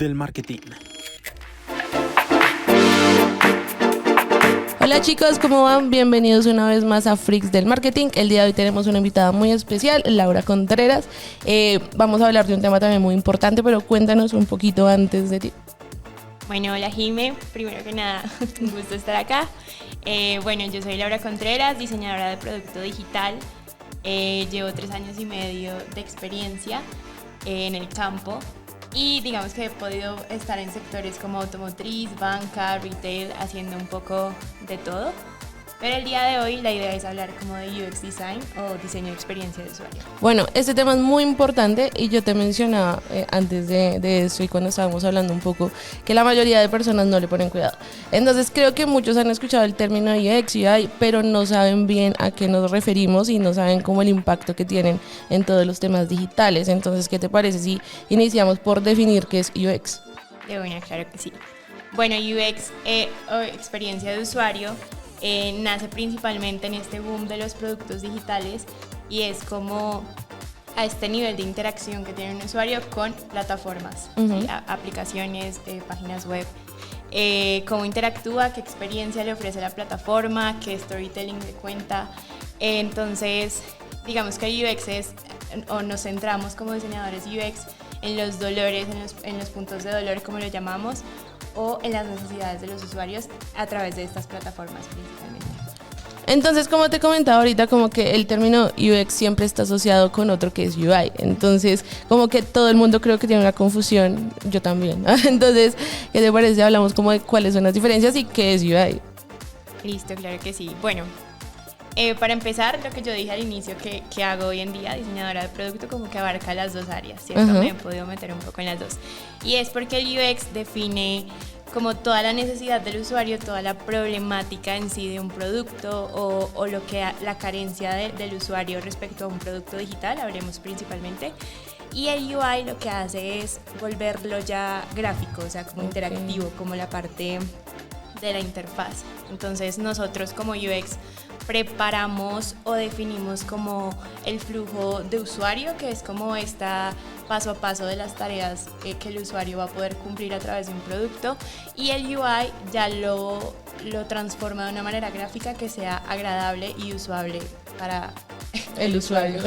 del marketing. Hola chicos, ¿cómo van? Bienvenidos una vez más a Freaks del Marketing. El día de hoy tenemos una invitada muy especial, Laura Contreras. Vamos a hablar de un tema también muy importante, pero cuéntanos un poquito antes de ti. Bueno, hola Jime, primero que nada, un gusto estar acá. Bueno, yo soy Laura Contreras, diseñadora de producto digital. Llevo 3 años y medio de experiencia en el campo y digamos que he podido estar en sectores como automotriz, banca, retail, haciendo un poco de todo. Pero el día de hoy la idea es hablar como de UX Design o diseño de experiencia de usuario. Bueno, este tema es muy importante y yo te mencionaba antes de eso y cuando estábamos hablando un poco que la mayoría de personas no le ponen cuidado. Entonces creo que muchos han escuchado el término UX, UI, pero no saben bien a qué nos referimos y no saben cómo el impacto que tienen en todos los temas digitales. Entonces, ¿qué te parece si iniciamos por definir qué es UX? De buena, claro que sí. Bueno, UX o experiencia de usuario nace principalmente en este boom de los productos digitales y es como a este nivel de interacción que tiene un usuario con plataformas, ¿sí? Aplicaciones, páginas web, cómo interactúa, qué experiencia le ofrece la plataforma, qué storytelling le cuenta. Entonces, digamos que el UX es, o nos centramos como diseñadores UX en los dolores, en los puntos de dolor, como lo llamamos, o en las necesidades de los usuarios a través de estas plataformas principalmente. Entonces, como te comentaba ahorita, como que el término UX siempre está asociado con otro que es UI. Entonces, como que todo el mundo creo que tiene una confusión, yo también. Entonces, ¿qué te parece? Hablamos como de cuáles son las diferencias y qué es UI. Listo, claro que sí. Bueno, para empezar, lo que yo dije al inicio que hago hoy en día, diseñadora de producto, como que abarca las dos áreas, ¿cierto? Me he podido meter un poco en las dos. Y es porque el UX define como toda la necesidad del usuario, toda la problemática en sí de un producto o lo que la carencia del usuario respecto a un producto digital, hablemos principalmente. Y el UI lo que hace es volverlo ya gráfico, o sea, como interactivo, como la parte de la interfaz. Entonces nosotros como UX preparamos o definimos como el flujo de usuario, que es como esta paso a paso de las tareas que el usuario va a poder cumplir a través de un producto, y el UI ya lo transforma de una manera gráfica que sea agradable y usable para el usuario.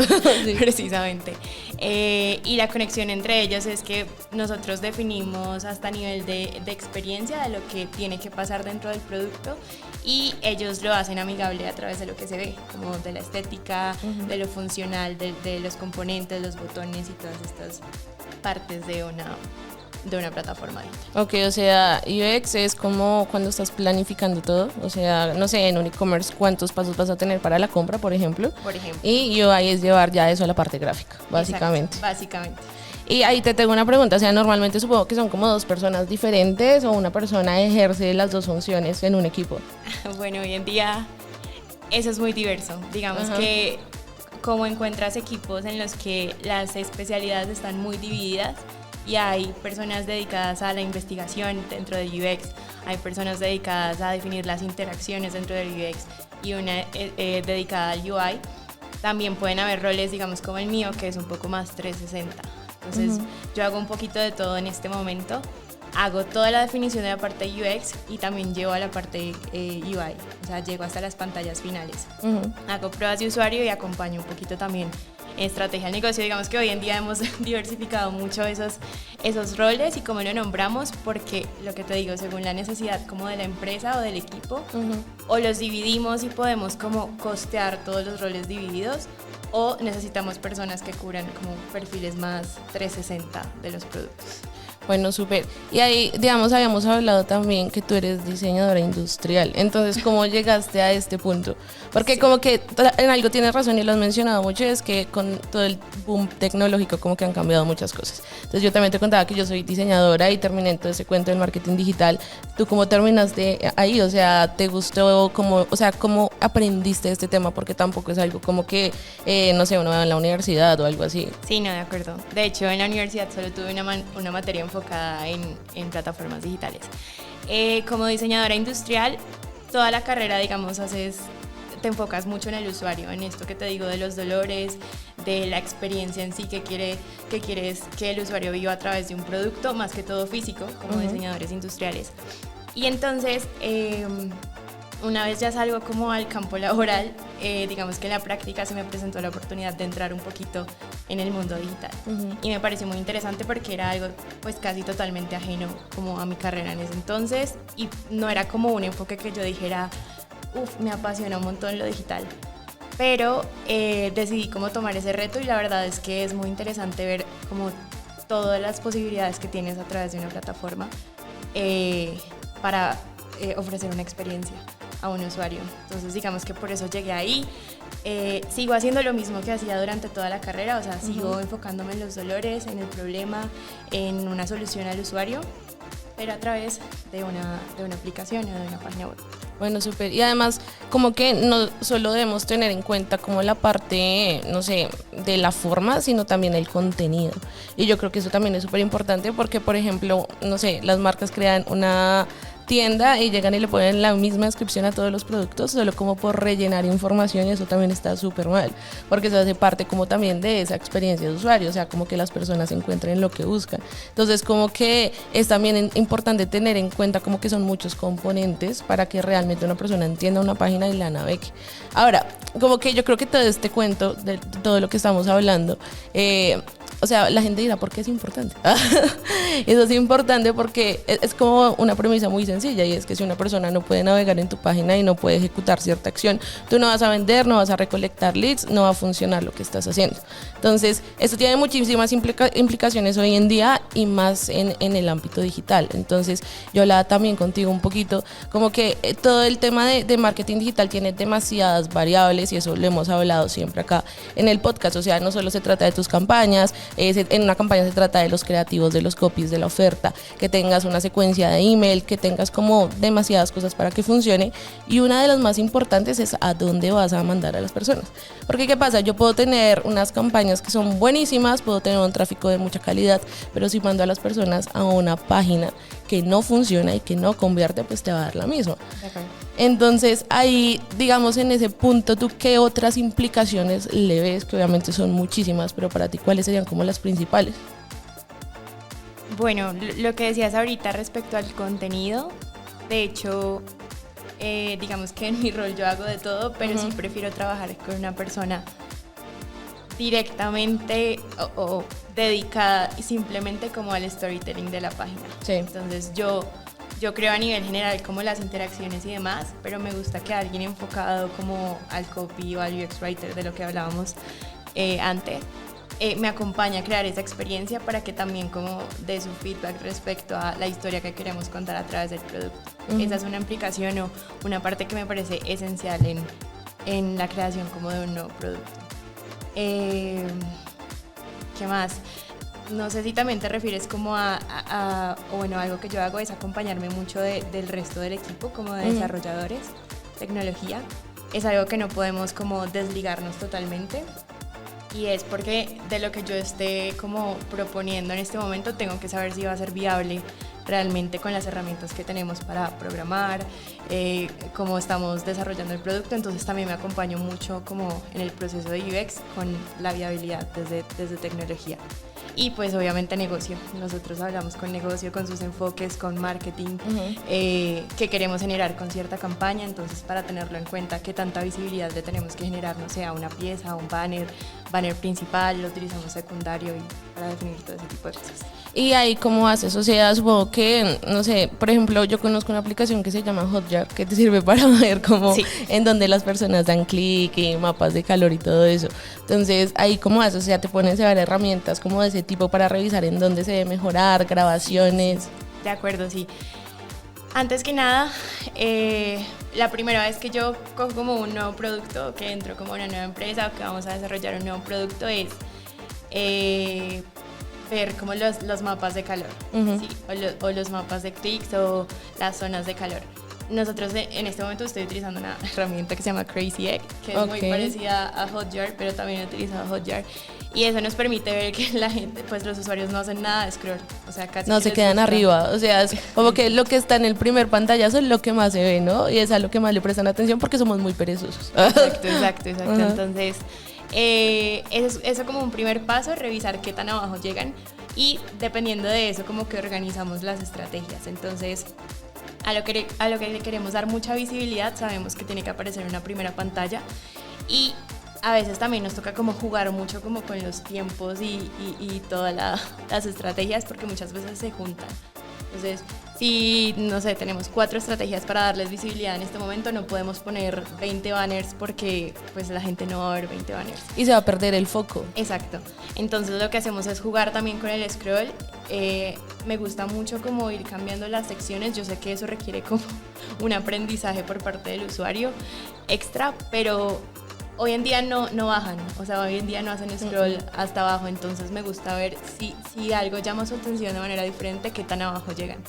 Sí. Precisamente. Y la conexión entre ellos es que nosotros definimos hasta nivel de experiencia de lo que tiene que pasar dentro del producto y ellos lo hacen amigable a través de lo que se ve, como de la estética, de lo funcional, de los componentes, los botones y todas estas partes de una plataforma digital. Ok, o sea, UX es como cuando estás planificando todo, o sea, no sé, en un e-commerce cuántos pasos vas a tener para la compra, por ejemplo. Y UI es llevar ya eso a la parte gráfica, básicamente. Exacto, básicamente. Y ahí te tengo una pregunta, o sea, normalmente supongo que son como 2 personas diferentes o una persona ejerce las 2 funciones en un equipo. Bueno, hoy en día eso es muy diverso, digamos que como encuentras equipos en los que las especialidades están muy divididas, y hay personas dedicadas a la investigación dentro del UX, hay personas dedicadas a definir las interacciones dentro del UX y una dedicada al UI. También pueden haber roles, digamos, como el mío, que es un poco más 360. Entonces, yo hago un poquito de todo en este momento. Hago toda la definición de la parte UX y también llevo a la parte UI, o sea, llego hasta las pantallas finales. Hago pruebas de usuario y acompaño un poquito también estrategia del negocio. Digamos que hoy en día hemos diversificado mucho esos roles y cómo lo nombramos, porque lo que te digo, según la necesidad como de la empresa o del equipo, o los dividimos y podemos como costear todos los roles divididos, o necesitamos personas que cubran como perfiles más 360 de los productos. Bueno, súper. Y ahí, digamos, habíamos hablado también que tú eres diseñadora industrial. Entonces, ¿cómo llegaste a este punto? Porque como que en algo tienes razón y lo has mencionado mucho, es que con todo el boom tecnológico como que han cambiado muchas cosas. Entonces, yo también te contaba que yo soy diseñadora y terminé en todo ese cuento del marketing digital. ¿Tú cómo terminaste ahí? O sea, ¿te gustó? ¿Cómo aprendiste este tema? Porque tampoco es algo como que, no sé, uno va en la universidad o algo así. Sí, no, de acuerdo. De hecho, en la universidad solo tuve una materia enfocada en plataformas digitales. Como diseñadora industrial, toda la carrera, digamos, te enfocas mucho en el usuario, en esto que te digo de los dolores, de la experiencia en sí que quieres que el usuario viva a través de un producto, más que todo físico, como diseñadores industriales. Y entonces, una vez ya salgo como al campo laboral, digamos que en la práctica se me presentó la oportunidad de entrar un poquito en el mundo digital. Y me pareció muy interesante porque era algo pues casi totalmente ajeno como a mi carrera en ese entonces, y no era como un enfoque que yo dijera, me apasiona un montón lo digital. Pero decidí como tomar ese reto, y la verdad es que es muy interesante ver como todas las posibilidades que tienes a través de una plataforma para ofrecer una experiencia a un usuario. Entonces digamos que por eso llegué ahí. Sigo haciendo lo mismo que hacía durante toda la carrera, o sea, sigo enfocándome en los dolores, en el problema, en una solución al usuario, pero a través de una aplicación o de una página web. Bueno, súper. Y además, como que no solo debemos tener en cuenta como la parte, no sé, de la forma, sino también el contenido. Y yo creo que eso también es súper importante porque, por ejemplo, no sé, las marcas crean una tienda y llegan y le ponen la misma descripción a todos los productos solo como por rellenar información, y eso también está súper mal, porque eso hace parte como también de esa experiencia de usuario, o sea, como que las personas encuentren lo que buscan. Entonces, como que es también importante tener en cuenta como que son muchos componentes para que realmente una persona entienda una página y la navegue. Ahora, como que yo creo que todo este cuento de todo lo que estamos hablando, o sea, la gente dirá, ¿por qué es importante? Eso es importante porque es como una premisa muy sencilla, y es que si una persona no puede navegar en tu página y no puede ejecutar cierta acción, tú no vas a vender, no vas a recolectar leads, no va a funcionar lo que estás haciendo. Entonces, esto tiene muchísimas implicaciones hoy en día, y más en el ámbito digital. Entonces, yo hablaba también contigo un poquito, como que todo el tema de marketing digital tiene demasiadas variables, y eso lo hemos hablado siempre acá en el podcast. O sea, no solo se trata de tus campañas, en una campaña se trata de los creativos, de los copies, de la oferta, que tengas una secuencia de email, que tengas como demasiadas cosas para que funcione, y una de las más importantes es a dónde vas a mandar a las personas. Porque ¿qué pasa? Yo puedo tener unas campañas que son buenísimas, puedo tener un tráfico de mucha calidad, pero si mando a las personas a una página que no funciona y que no convierte, pues te va a dar la misma. Okay. Entonces ahí, digamos, en ese punto, ¿tú qué otras implicaciones le ves? Que obviamente son muchísimas, pero para ti, ¿cuáles serían como las principales? Bueno, lo que decías ahorita respecto al contenido, de hecho, digamos que en mi rol yo hago de todo, pero sí prefiero trabajar con una persona directamente o dedicada simplemente como al storytelling de la página. Sí. Entonces yo creo a nivel general como las interacciones y demás, pero me gusta que alguien enfocado como al copy o al UX writer, de lo que hablábamos antes, me acompaña a crear esa experiencia para que también como dé su feedback respecto a la historia que queremos contar a través del producto. Esa es una implicación o una parte que me parece esencial en la creación como de un nuevo producto. ¿Qué más? No sé si también te refieres como o bueno, algo que yo hago es acompañarme mucho del resto del equipo, como de desarrolladores, tecnología. Es algo que no podemos como desligarnos totalmente, y es porque de lo que yo esté como proponiendo en este momento tengo que saber si va a ser viable realmente con las herramientas que tenemos para programar, cómo estamos desarrollando el producto. Entonces también me acompaño mucho como en el proceso de UX con la viabilidad desde tecnología. Y pues obviamente negocio. Nosotros hablamos con negocio, con sus enfoques, con marketing, que queremos generar con cierta campaña. Entonces, para tenerlo en cuenta, qué tanta visibilidad le tenemos que generar, no sé, a una pieza, a un banner principal, lo utilizamos secundario, y para definir todo ese tipo de cosas. ¿Y ahí cómo haces? O sea, supongo que, no sé, por ejemplo, yo conozco una aplicación que se llama Hotjar, que te sirve para ver cómo, en dónde las personas dan clic, y mapas de calor y todo eso. Entonces, ahí cómo haces, o sea, te pones a ver herramientas como de ese tipo para revisar en dónde se debe mejorar, grabaciones. De acuerdo, sí. Antes que nada, la primera vez que yo cojo como un nuevo producto, que entro como una nueva empresa o que vamos a desarrollar un nuevo producto, es ver como los mapas de calor, ¿sí? o los mapas de clics o las zonas de calor. Nosotros en este momento estoy utilizando una herramienta que se llama Crazy Egg, que es muy parecida a Hotjar, pero también he utilizado Hotjar. Y eso nos permite ver que la gente, pues los usuarios no hacen nada de scroll. O sea, casi no se quedan arriba. O sea, es como que lo que está en el primer pantallazo es lo que más se ve, ¿no? Y es a lo que más le prestan atención porque somos muy perezosos. Exacto. Entonces, Eso como un primer paso, revisar qué tan abajo llegan y dependiendo de eso como que organizamos las estrategias. Entonces, a lo que le queremos dar mucha visibilidad, sabemos que tiene que aparecer en una primera pantalla y a veces también nos toca como jugar mucho como con los tiempos y todas las estrategias porque muchas veces se juntan. Entonces, si, no sé, tenemos 4 estrategias para darles visibilidad en este momento, no podemos poner 20 banners porque pues la gente no va a ver 20 banners. Y se va a perder el foco. Exacto. Entonces lo que hacemos es jugar también con el scroll. Me gusta mucho como ir cambiando las secciones. Yo sé que eso requiere como un aprendizaje por parte del usuario extra, pero hoy en día no bajan, o sea, hoy en día no hacen scroll hasta abajo, entonces me gusta ver si algo llama su atención de manera diferente, qué tan abajo llegan.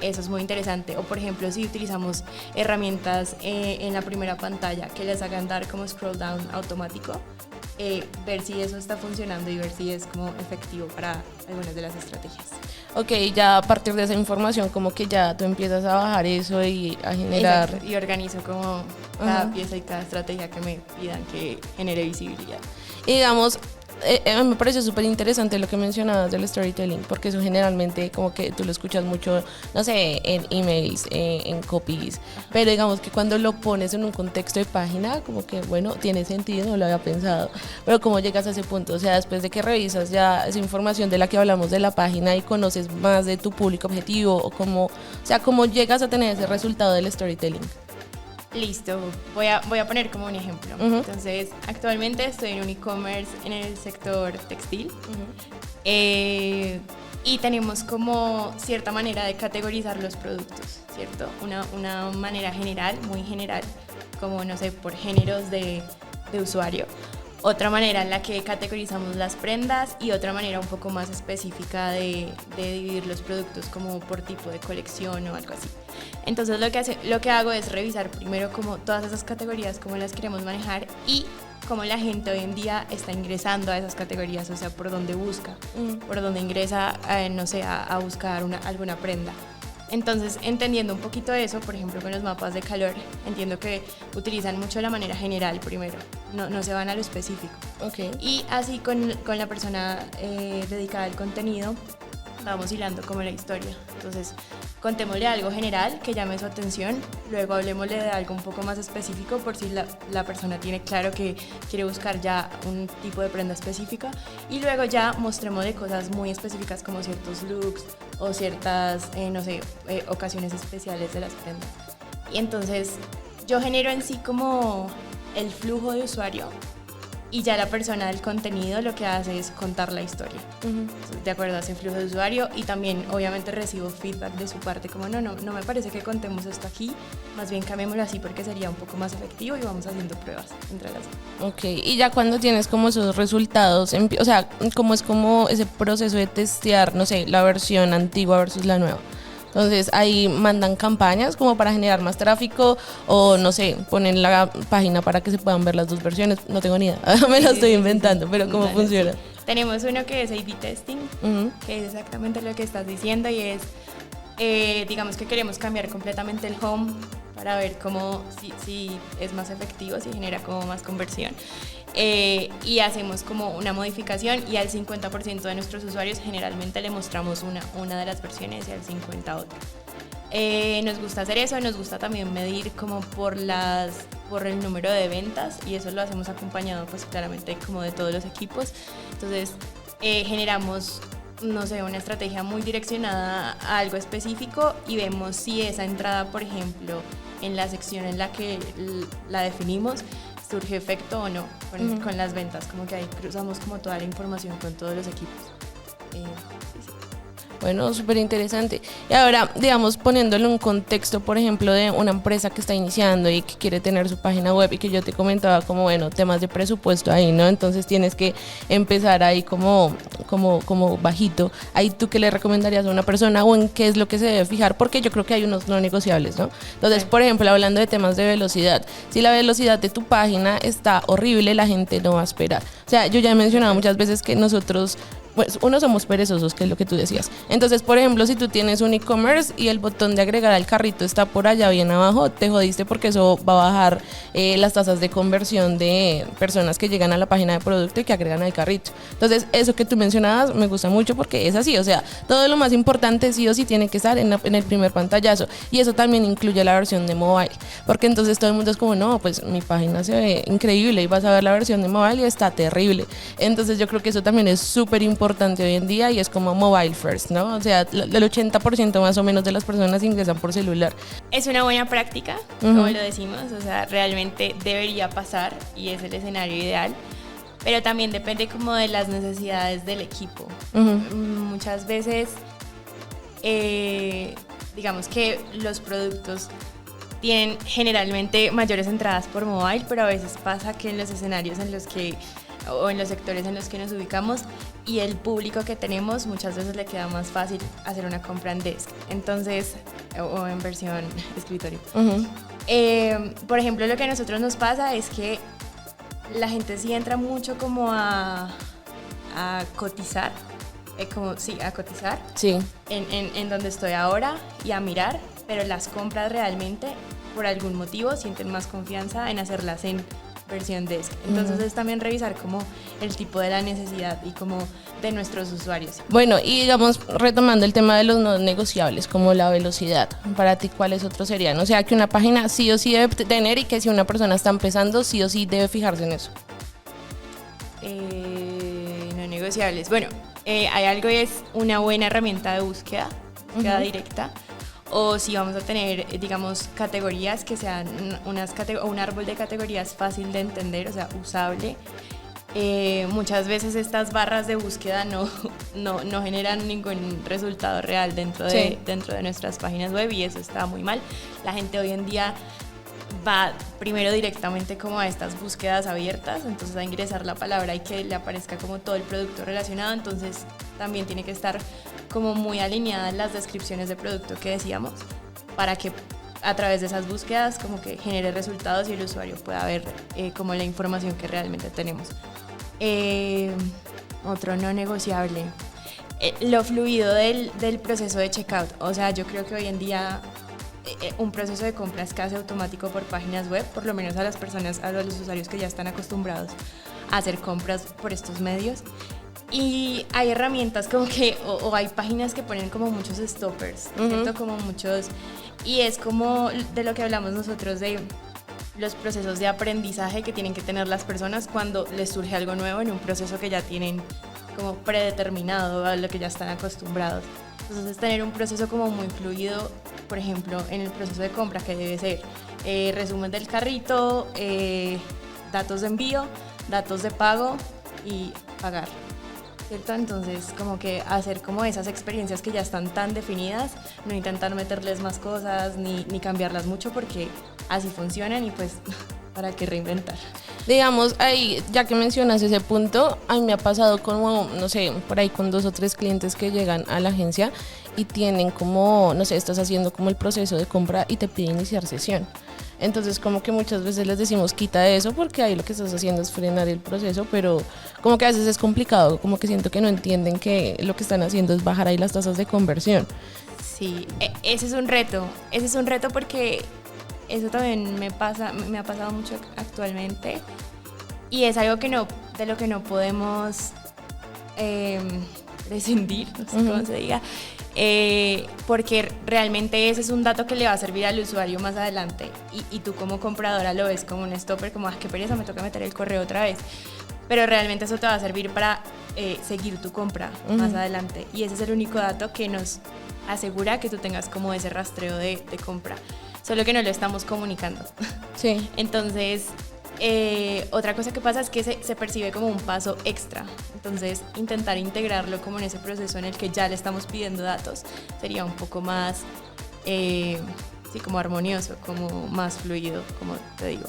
Eso es muy interesante. O por ejemplo, si utilizamos herramientas en la primera pantalla que les hagan dar como scroll down automático, ver si eso está funcionando y ver si es como efectivo para algunas de las estrategias. Ok, ya a partir de esa información como que ya tú empiezas a bajar eso y a generar... Exacto, y organizo como cada pieza y cada estrategia que me pidan que genere visibilidad. Y digamos, me parece súper interesante lo que mencionabas del storytelling, porque eso generalmente como que tú lo escuchas mucho, no sé, en emails, en copies, pero digamos que cuando lo pones en un contexto de página, como que bueno, tiene sentido, no lo había pensado, pero ¿cómo llegas a ese punto? O sea, después de que revisas ya esa información de la que hablamos de la página y conoces más de tu público objetivo, o cómo llegas a tener ese resultado del storytelling. Listo, voy a poner como un ejemplo. Entonces, actualmente estoy en un e-commerce en el sector textil y tenemos como cierta manera de categorizar los productos, ¿cierto? Una manera general, muy general, como no sé, por géneros de usuario. Otra manera en la que categorizamos las prendas y otra manera un poco más específica de dividir los productos como por tipo de colección o algo así. Entonces lo que hago es revisar primero como todas esas categorías, cómo las queremos manejar y cómo la gente hoy en día está ingresando a esas categorías, o sea, por dónde busca, por dónde ingresa, no sé, a buscar alguna prenda. Entonces, entendiendo un poquito eso, por ejemplo, con los mapas de calor, entiendo que utilizan mucho la manera general primero, no se van a lo específico. Okay. Y así con la persona dedicada al contenido, vamos hilando como la historia. Entonces, contémosle algo general que llame su atención, luego hablemosle de algo un poco más específico por si la persona tiene claro que quiere buscar ya un tipo de prenda específica y luego ya mostrémosle cosas muy específicas como ciertos looks o ciertas, no sé, ocasiones especiales de las prendas. Y entonces yo genero en sí como el flujo de usuario y ya la persona del contenido lo que hace es contar la historia. Entonces, de acuerdo a ese flujo de usuario y también obviamente recibo feedback de su parte como no me parece que contemos esto aquí, más bien cambiémoslo así porque sería un poco más efectivo y vamos haciendo pruebas entre las dos. Ok, y ya cuando tienes como esos resultados, o sea, ¿cómo es como ese proceso de testear, no sé, la versión antigua versus la nueva? Entonces ahí mandan campañas como para generar más tráfico o no sé, ponen la página para que se puedan ver las dos versiones, no tengo ni idea, me lo estoy inventando, pero ¿cómo funciona? Tenemos uno que es A/B testing, que es exactamente lo que estás diciendo y es, digamos que queremos cambiar completamente el home para ver cómo, si es más efectivo, si genera como más conversión. Y hacemos como una modificación y al 50% de nuestros usuarios generalmente le mostramos una de las versiones y al 50% otra. Nos gusta hacer eso, nos gusta también medir como por el número de ventas y eso lo hacemos acompañado pues claramente como de todos los equipos. Entonces generamos, no sé, una estrategia muy direccionada a algo específico y vemos si esa entrada, por ejemplo, en la sección en la que la definimos, surge efecto o no con las ventas, como que ahí cruzamos como toda la información con todos los equipos. Sí. Bueno, súper interesante. Y ahora, digamos, poniéndolo en un contexto, por ejemplo, de una empresa que está iniciando y que quiere tener su página web y que yo te comentaba como, bueno, temas de presupuesto ahí, ¿no? Entonces tienes que empezar ahí como bajito. Ahí, ¿tú qué le recomendarías a una persona o en qué es lo que se debe fijar? Porque yo creo que hay unos no negociables, ¿no? Entonces, por ejemplo, hablando de temas de velocidad, si la velocidad de tu página está horrible, la gente no va a esperar. O sea, yo ya he mencionado muchas veces que nosotros pues uno somos perezosos, que es lo que tú decías. Entonces, por ejemplo, si tú tienes un e-commerce y el botón de agregar al carrito está por allá bien abajo, te jodiste porque eso va a bajar las tasas de conversión de personas que llegan a la página de producto y que agregan al carrito. Entonces, eso que tú mencionabas me gusta mucho porque es así, o sea, todo lo más importante sí o sí tiene que estar en el primer pantallazo, y eso también incluye la versión de mobile, porque entonces todo el mundo es como, no, pues mi página se ve increíble y vas a ver la versión de mobile y está terrible. Entonces yo creo que eso también es súper importante hoy en día y es como mobile first, ¿no? O sea, el 80% más o menos de las personas ingresan por celular. Es una buena práctica, como lo decimos, o sea, realmente debería pasar y es el escenario ideal, pero también depende como de las necesidades del equipo. Muchas veces, digamos que los productos tienen generalmente mayores entradas por mobile, pero a veces pasa que en los escenarios en los que, o en los sectores en los que nos ubicamos y el público que tenemos, muchas veces le queda más fácil hacer una compra en desk, entonces, o en versión escritorio. Por ejemplo, lo que a nosotros nos pasa es que la gente sí entra mucho como a cotizar, a cotizar en donde estoy ahora y a mirar, pero las compras realmente, por algún motivo, sienten más confianza en hacerlas en versión desk. Entonces es también revisar como el tipo de la necesidad y como de nuestros usuarios. Bueno, y digamos, retomando el tema de los no negociables, como la velocidad, para ti, ¿cuáles otros serían? O sea, que una página sí o sí debe tener, y que si una persona está empezando, sí o sí debe fijarse en eso. No negociables. Bueno, hay algo y es una buena herramienta de búsqueda directa. O si vamos a tener, digamos, categorías que sean un árbol de categorías fácil de entender, o sea, usable. Muchas veces estas barras de búsqueda no generan ningún resultado real dentro de nuestras páginas web, y eso está muy mal. La gente hoy en día va primero directamente como a estas búsquedas abiertas, entonces a ingresar la palabra y que le aparezca como todo el producto relacionado, entonces también tiene que estar como muy alineadas las descripciones de producto que decíamos, para que a través de esas búsquedas como que genere resultados y el usuario pueda ver como la información que realmente tenemos. Otro no negociable, lo fluido del proceso de checkout. O sea, yo creo que hoy en día un proceso de compra es casi automático por páginas web, por lo menos a las personas, a los usuarios que ya están acostumbrados a hacer compras por estos medios. Y hay herramientas como que, o hay páginas que ponen como muchos stoppers, ¿cierto? Como muchos, y es como de lo que hablamos nosotros de los procesos de aprendizaje que tienen que tener las personas cuando les surge algo nuevo en un proceso que ya tienen como predeterminado, a lo que ya están acostumbrados. Entonces tener un proceso como muy fluido, por ejemplo, en el proceso de compra, que debe ser resumen del carrito, datos de envío, datos de pago y pagar, ¿cierto? Entonces como que hacer como esas experiencias que ya están tan definidas, no intentar meterles más cosas ni cambiarlas mucho, porque así funcionan y pues para qué reinventar. Digamos, ahí, ya que mencionas ese punto, a mí me ha pasado como, no sé, por ahí con 2 o 3 clientes que llegan a la agencia y tienen como, no sé, estás haciendo como el proceso de compra y te pide iniciar sesión. Entonces como que muchas veces les decimos quita eso, porque ahí lo que estás haciendo es frenar el proceso, pero como que a veces es complicado, como que siento que no entienden que lo que están haciendo es bajar ahí las tasas de conversión. Sí, ese es un reto porque eso también me ha pasado mucho actualmente, y es algo de lo que no podemos prescindir, no sé cómo se diga, porque realmente ese es un dato que le va a servir al usuario más adelante, y tú como compradora lo ves como un stopper, como qué pereza, me toca meter el correo otra vez, pero realmente eso te va a servir para seguir tu compra más adelante, y ese es el único dato que nos asegura que tú tengas como ese rastreo de compra, solo que no lo estamos comunicando. Sí. Entonces, otra cosa que pasa es que se percibe como un paso extra. Entonces, intentar integrarlo como en ese proceso en el que ya le estamos pidiendo datos sería un poco más, sí, como armonioso, como más fluido, como te digo.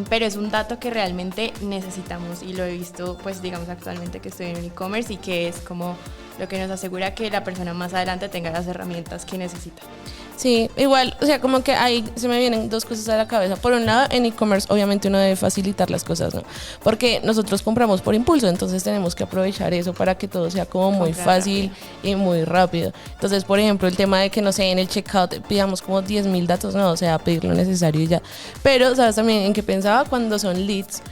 Pero es un dato que realmente necesitamos, y lo he visto, pues digamos actualmente que estoy en un e-commerce, y que es como lo que nos asegura que la persona más adelante tenga las herramientas que necesita. Sí, igual, o sea, como que ahí se me vienen dos cosas a la cabeza. Por un lado, en e-commerce obviamente uno debe facilitar las cosas, ¿no? Porque nosotros compramos por impulso, entonces tenemos que aprovechar eso para que todo sea como muy fácil y muy rápido. Entonces, por ejemplo, el tema de que, no sé, en el checkout pidamos como 10.000 datos, no, o sea, pedir lo necesario y ya. Pero, ¿sabes también en qué pensaba? Cuando son leads,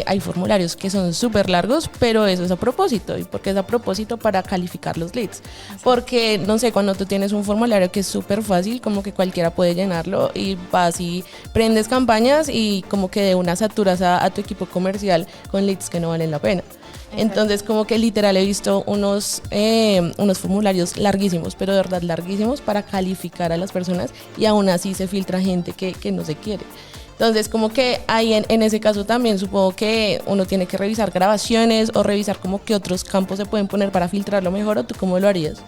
hay formularios que son súper largos, pero eso es a propósito. ¿Y por qué es a propósito? Para calificar los leads. Porque, no sé, cuando tú tienes un formulario que es súper fácil, como que cualquiera puede llenarlo y vas y prendes campañas y como que de una saturas a tu equipo comercial con leads que no valen la pena. Exacto. Entonces como que literal he visto unos formularios larguísimos, pero de verdad larguísimos para calificar a las personas y aún así se filtra gente que no se quiere. Entonces como que ahí en ese caso también supongo que uno tiene que revisar grabaciones o revisar como que otros campos se pueden poner para filtrarlo mejor, ¿o tú cómo lo harías?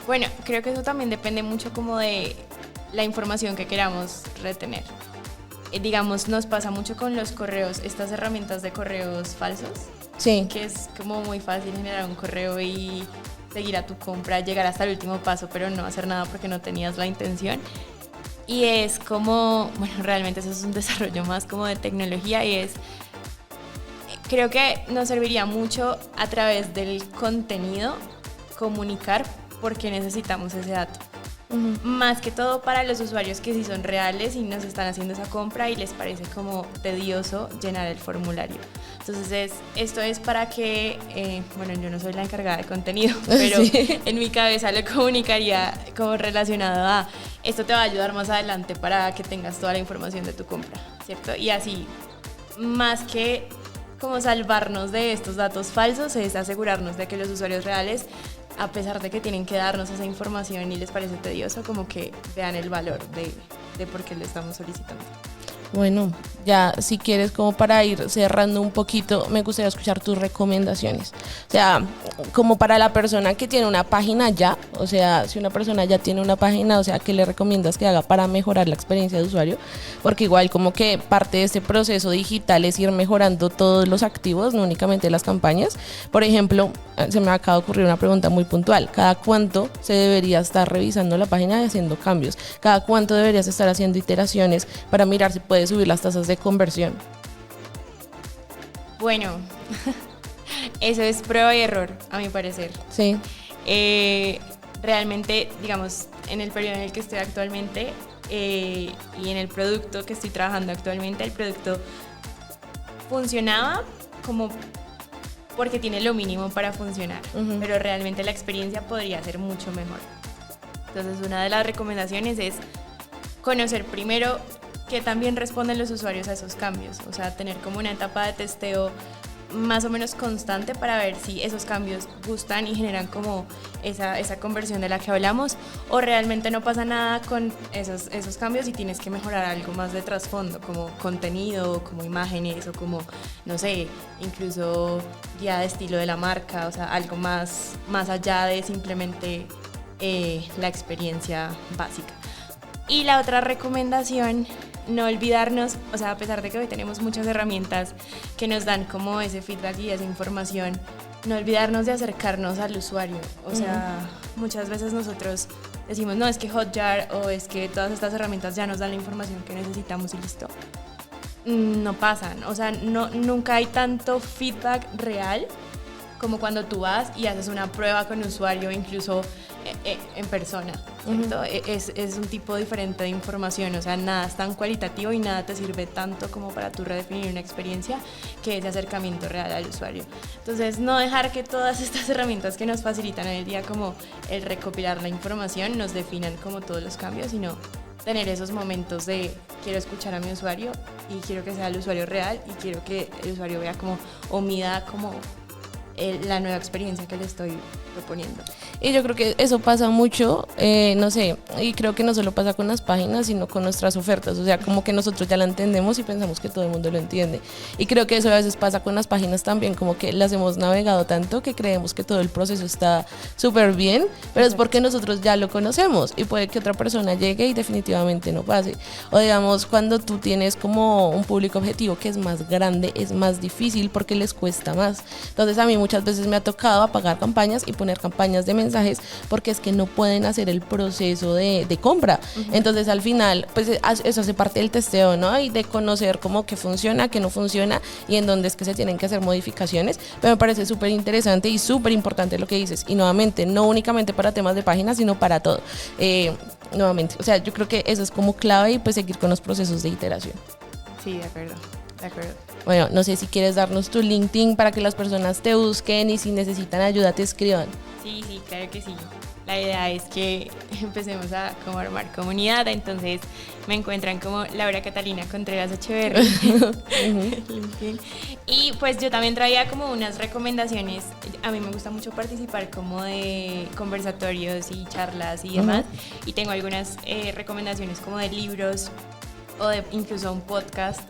Bueno, creo que eso también depende mucho como de la información que queramos retener. Digamos, nos pasa mucho con los correos, estas herramientas de correos falsos. Sí. Que es como muy fácil generar un correo y seguir a tu compra, llegar hasta el último paso, pero no hacer nada porque no tenías la intención. Y es como, bueno, realmente eso es un desarrollo más como de tecnología y creo que nos serviría mucho a través del contenido comunicar por qué necesitamos ese dato. Uh-huh. Más que todo para los usuarios que sí son reales y nos están haciendo esa compra y les parece como tedioso llenar el formulario. Entonces esto es para que, bueno, yo no soy la encargada de contenido, pero sí, en mi cabeza lo comunicaría como relacionado a esto te va a ayudar más adelante para que tengas toda la información de tu compra, ¿cierto? Y así, más que como salvarnos de estos datos falsos, es asegurarnos de que los usuarios reales, a pesar de que tienen que darnos esa información y les parece tedioso, como que vean el valor de por qué le estamos solicitando. Bueno, ya si quieres como para ir cerrando un poquito, me gustaría escuchar tus recomendaciones. O sea, como para la persona que tiene una página ya, o sea, si una persona ya tiene una página, o sea, ¿qué le recomiendas que haga para mejorar la experiencia de usuario? Porque igual como que parte de este proceso digital es ir mejorando todos los activos, no únicamente las campañas. Por ejemplo, se me acaba de ocurrir una pregunta muy puntual. ¿Cada cuánto se debería estar revisando la página y haciendo cambios? ¿Cada cuánto deberías estar haciendo iteraciones para mirar si puedes subir las tasas de conversión? Bueno, eso es prueba y error, a mi parecer. Sí. Realmente, digamos, en el periodo en el que estoy actualmente y en el producto que estoy trabajando actualmente, el producto funcionaba como porque tiene lo mínimo para funcionar, uh-huh, pero realmente la experiencia podría ser mucho mejor. Entonces, una de las recomendaciones es conocer primero que también responden los usuarios a esos cambios, o sea, tener como una etapa de testeo más o menos constante para ver si esos cambios gustan y generan como esa conversión de la que hablamos, o realmente no pasa nada con esos cambios y tienes que mejorar algo más de trasfondo, como contenido, como imágenes o como, no sé, incluso guía de estilo de la marca, o sea, algo más allá de simplemente la experiencia básica. Y la otra recomendación, no olvidarnos, o sea, a pesar de que hoy tenemos muchas herramientas que nos dan como ese feedback y esa información, no olvidarnos de acercarnos al usuario. O sea, muchas veces nosotros decimos, no, es que Hotjar o es que todas estas herramientas ya nos dan la información que necesitamos y listo. No pasan, o sea, nunca hay tanto feedback real como cuando tú vas y haces una prueba con usuario, incluso en persona, ¿cierto? Es un tipo diferente de información, o sea, nada es tan cualitativo y nada te sirve tanto como para tú redefinir una experiencia que ese acercamiento real al usuario. Entonces, no dejar que todas estas herramientas que nos facilitan el día, como el recopilar la información, nos definan como todos los cambios, sino tener esos momentos de quiero escuchar a mi usuario y quiero que sea el usuario real y quiero que el usuario vea como o mida como la nueva experiencia que le estoy proponiendo. Y yo creo que eso pasa mucho, no sé, y creo que no solo pasa con las páginas, sino con nuestras ofertas, o sea, como que nosotros ya la entendemos y pensamos que todo el mundo lo entiende. Y creo que eso a veces pasa con las páginas también, como que las hemos navegado tanto que creemos que todo el proceso está súper bien, pero es porque nosotros ya lo conocemos y puede que otra persona llegue y definitivamente no pase. O digamos, cuando tú tienes como un público objetivo que es más grande, es más difícil porque les cuesta más. Entonces a mí muchas veces me ha tocado apagar campañas y poner campañas de mensajes porque es que no pueden hacer el proceso de compra. Entonces al final, pues eso hace parte del testeo, ¿no? Y de conocer cómo que funciona, que no funciona y en dónde es que se tienen que hacer modificaciones. Pero me parece súper interesante y súper importante lo que dices. Y nuevamente, no únicamente para temas de páginas, sino para todo. Nuevamente, o sea, yo creo que eso es como clave y pues seguir con los procesos de iteración. Sí, de acuerdo. Bueno, no sé si quieres darnos tu LinkedIn para que las personas te busquen y si necesitan ayuda te escriban. Sí, claro que sí. La idea es que empecemos a como armar comunidad, entonces me encuentran como Laura Catalina Contreras Echeverri. Y pues yo también traía como unas recomendaciones. A mí me gusta mucho participar como de conversatorios y charlas y demás. Y tengo algunas recomendaciones como de libros o de incluso un podcast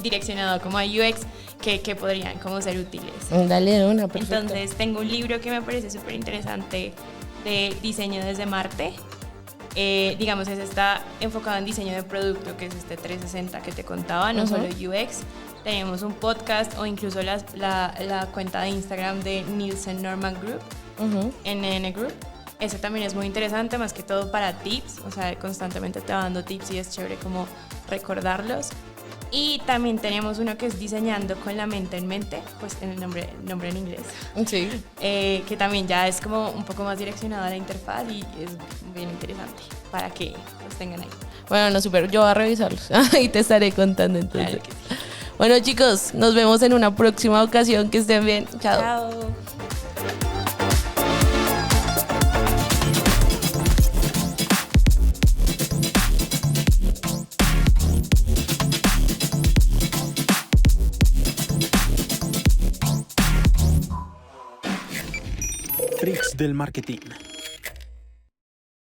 direccionado como a UX que podrían como ser útiles. Dale una, perfecto. Entonces tengo un libro que me parece súper interesante de diseño desde Marte. Digamos, ese está enfocado en diseño de producto, que es este 360 que te contaba, no solo UX. Tenemos un podcast o incluso la cuenta de Instagram de Nielsen Norman Group, NN Group. Ese también es muy interesante, más que todo para tips, o sea, constantemente te va dando tips y es chévere como recordarlos. Y también tenemos uno que es Diseñando con la mente en mente, pues en el nombre en inglés. Sí. Que también ya es como un poco más direccionado a la interfaz y es bien interesante para que los tengan ahí. Bueno, no, súper, yo voy a revisarlos y te estaré contando entonces. Claro que sí. Bueno, chicos, nos vemos en una próxima ocasión, que estén bien. Chao. Chao. Freaks del marketing.